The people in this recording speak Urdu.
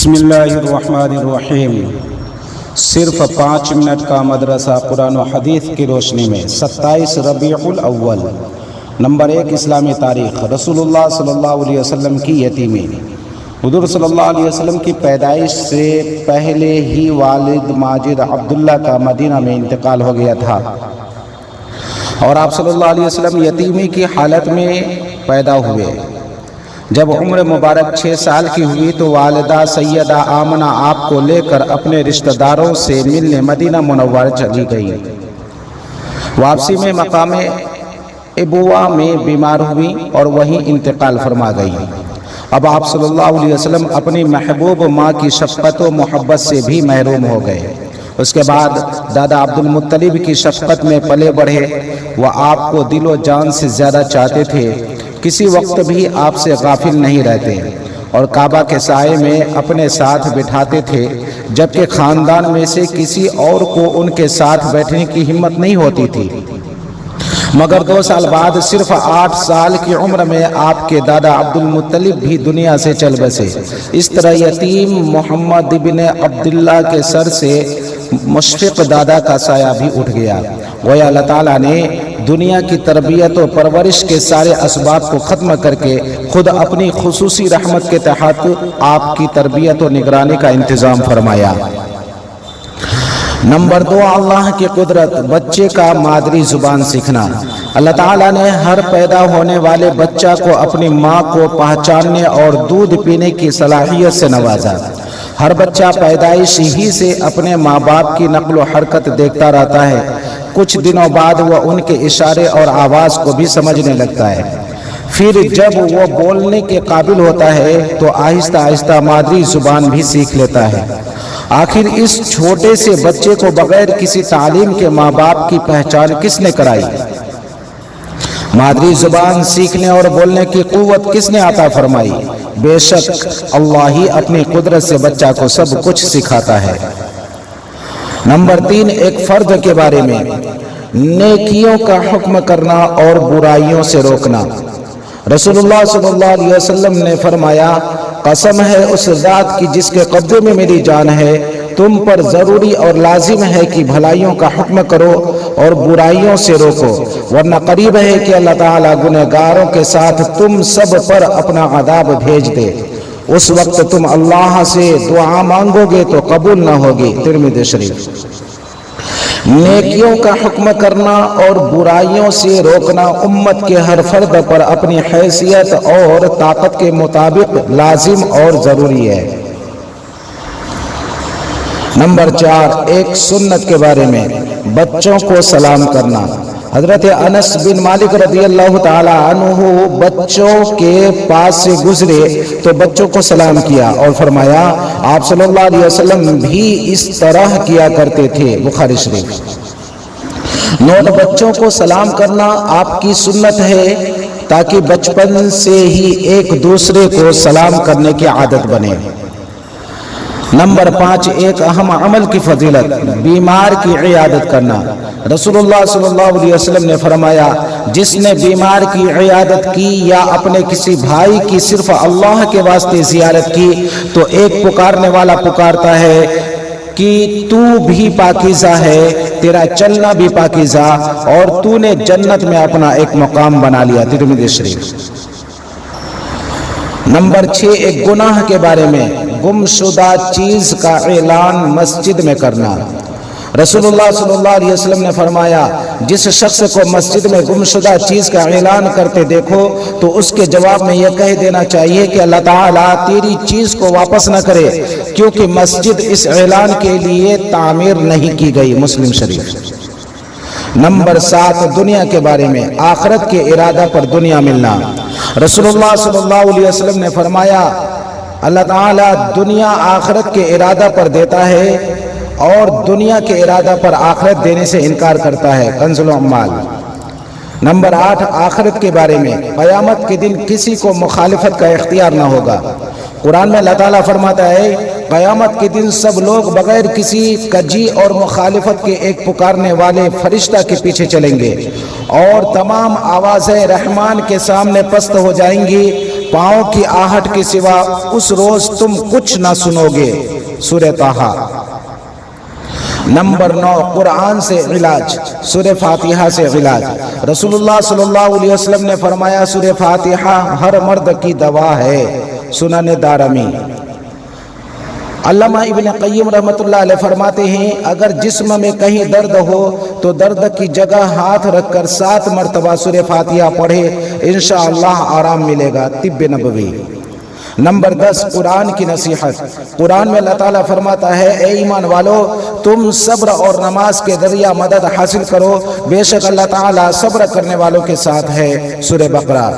بسم اللہ الرحمن الرحیم۔ صرف 5 منٹ کا مدرسہ قرآن و حدیث کی روشنی میں 27 ربیع الاول۔ نمبر 1، اسلامی تاریخ۔ رسول اللہ صلی اللہ علیہ وسلم کی یتیمی۔ حضور صلی اللہ علیہ وسلم کی پیدائش سے پہلے ہی والد ماجد عبداللہ کا مدینہ میں انتقال ہو گیا تھا، اور آپ صلی اللہ علیہ وسلم یتیمی کی حالت میں پیدا ہوئے۔ جب عمر مبارک 6 سال کی ہوئی تو والدہ سیدہ آمنہ آپ کو لے کر اپنے رشتہ داروں سے ملنے مدینہ منورہ چلی گئی۔ واپسی میں مقام ابوا میں بیمار ہوئی اور وہیں انتقال فرما گئی۔ اب آپ صلی اللہ علیہ وسلم اپنی محبوب ماں کی شفقت و محبت سے بھی محروم ہو گئے۔ اس کے بعد دادا عبد المطلب کی شفقت میں پلے بڑھے۔ وہ آپ کو دل و جان سے زیادہ چاہتے تھے، کسی وقت بھی آپ سے غافل نہیں رہتے، اور کعبہ کے سائے میں اپنے ساتھ بٹھاتے تھے، جبکہ خاندان میں سے کسی اور کو ان کے ساتھ بیٹھنے کی ہمت نہیں ہوتی تھی۔ مگر 2 سال بعد صرف 8 سال کی عمر میں آپ کے دادا عبد المطلب بھی دنیا سے چل بسے۔ اس طرح یتیم محمد ابن عبداللہ کے سر سے مشفق دادا کا سایہ بھی اٹھ گیا۔ گویا اللہ تعالیٰ نے دنیا کی تربیت و پرورش کے سارے اسباب کو ختم کر کے خود اپنی خصوصی رحمت کے تحت آپ کی تربیت و نگرانی کا انتظام فرمایا۔ نمبر 2، اللہ کی قدرت، بچے کا مادری زبان سیکھنا۔ اللہ تعالیٰ نے ہر پیدا ہونے والے بچہ کو اپنی ماں کو پہچاننے اور دودھ پینے کی صلاحیت سے نوازا۔ ہر بچہ پیدائش ہی سے اپنے ماں باپ کی نقل و حرکت دیکھتا رہتا ہے۔ کچھ دنوں بعد وہ ان کے اشارے اور آواز کو بھی سمجھنے لگتا ہے۔ پھر جب وہ بولنے کے قابل ہوتا ہے تو آہستہ آہستہ مادری زبان بھی سیکھ لیتا ہے۔ آخر اس چھوٹے سے بچے کو بغیر کسی تعلیم کے ماں باپ کی پہچان کس نے کرائی؟ مادری زبان سیکھنے اور بولنے کی قوت کس نے عطا فرمائی؟ بے شک اللہ ہی اپنی قدرت سے بچہ کو سب کچھ سکھاتا ہے۔ نمبر 3، ایک فرد کے بارے میں نیکیوں کا حکم کرنا اور برائیوں سے روکنا۔ رسول اللہ صلی اللہ علیہ وسلم نے فرمایا، قسم ہے اس ذات کی جس کے قبضے میں میری جان ہے، تم پر ضروری اور لازم ہے کہ بھلائیوں کا حکم کرو اور برائیوں سے روکو، ورنہ قریب ہے کہ اللہ تعالیٰ گنہگاروں کے ساتھ تم سب پر اپنا عذاب بھیج دے۔ اس وقت تم اللہ سے دعا مانگو گے تو قبول نہ ہوگی۔ ترمذی شریف۔ نیکیوں کا حکم کرنا اور برائیوں سے روکنا امت کے ہر فرد پر اپنی حیثیت اور طاقت کے مطابق لازم اور ضروری ہے۔ نمبر 4، ایک سنت کے بارے میں بچوں کو سلام کرنا۔ حضرت انس بن مالک رضی اللہ تعالی عنہ بچوں کے پاس سے گزرے تو بچوں کو سلام کیا اور فرمایا، آپ صلی اللہ علیہ وسلم بھی اس طرح کیا کرتے تھے۔ بخاری شریف۔ نوٹ، بچوں کو سلام کرنا آپ کی سنت ہے تاکہ بچپن سے ہی ایک دوسرے کو سلام کرنے کی عادت بنے۔ نمبر 5، ایک اہم عمل کی فضیلت، بیمار کی عیادت کرنا۔ رسول اللہ صلی اللہ علیہ وسلم نے فرمایا، جس نے بیمار کی عیادت کی یا اپنے کسی بھائی کی صرف اللہ کے واسطے زیارت کی تو ایک پکارنے والا پکارتا ہے کہ تو بھی پاکیزہ ہے، تیرا چلنا بھی پاکیزہ، اور تو نے جنت میں اپنا ایک مقام بنا لیا۔ ترمذی شریف۔ نمبر 6، ایک گناہ کے بارے میں گم شدہ چیز کا اعلان مسجد میں کرنا۔ رسول اللہ صلی اللہ علیہ وسلم نے فرمایا، جس شخص کو مسجد میں گم شدہ چیز کا اعلان کرتے دیکھو تو اس کے جواب میں یہ کہہ دینا چاہیے کہ اللہ تعالیٰ تیری چیز کو واپس نہ کرے، کیونکہ مسجد اس اعلان کے لیے تعمیر نہیں کی گئی۔ مسلم شریف۔ نمبر 7، دنیا کے بارے میں آخرت کے ارادہ پر دنیا ملنا۔ رسول اللہ صلی اللہ علیہ وسلم نے فرمایا، اللہ تعالیٰ دنیا آخرت کے ارادہ پر دیتا ہے اور دنیا کے ارادہ پر آخرت دینے سے انکار کرتا ہے۔ کنز الاعمال۔ نمبر 8، آخرت کے بارے میں قیامت کے دن کسی کو مخالفت کا اختیار نہ ہوگا۔ قرآن میں اللہ تعالیٰ فرماتا ہے، قیامت کے دن سب لوگ بغیر کسی کجی اور مخالفت کے ایک پکارنے والے فرشتہ کے پیچھے چلیں گے، اور تمام آوازیں رحمان کے سامنے پست ہو جائیں گی، پاؤں کی آہٹ کے سوا اس روز تم کچھ نہ سنو گے۔ سورہ طٰہٰ۔ نمبر 9، قرآن سے علاج، سورہ فاتحہ سے علاج۔ رسول اللہ صلی اللہ علیہ وسلم نے فرمایا سورہ فاتحہ ہر مرد کی دوا ہے۔ سنن دارمی۔ علامہ ابن قیم رحمۃ اللہ علیہ فرماتے ہیں اگر جسم میں کہیں درد ہو تو درد کی جگہ ہاتھ رکھ کر 7 مرتبہ سورہ فاتحہ پڑھے، انشاءاللہ آرام ملے گا۔ طب نبوی۔ نمبر 10، قرآن کی نصیحت۔ قرآن میں اللہ تعالیٰ فرماتا ہے اے ایمان والو تم صبر اور نماز کے ذریعہ مدد حاصل کرو، بے شک اللہ تعالیٰ صبر کرنے والوں کے ساتھ ہے۔ سورہ بقرہ۔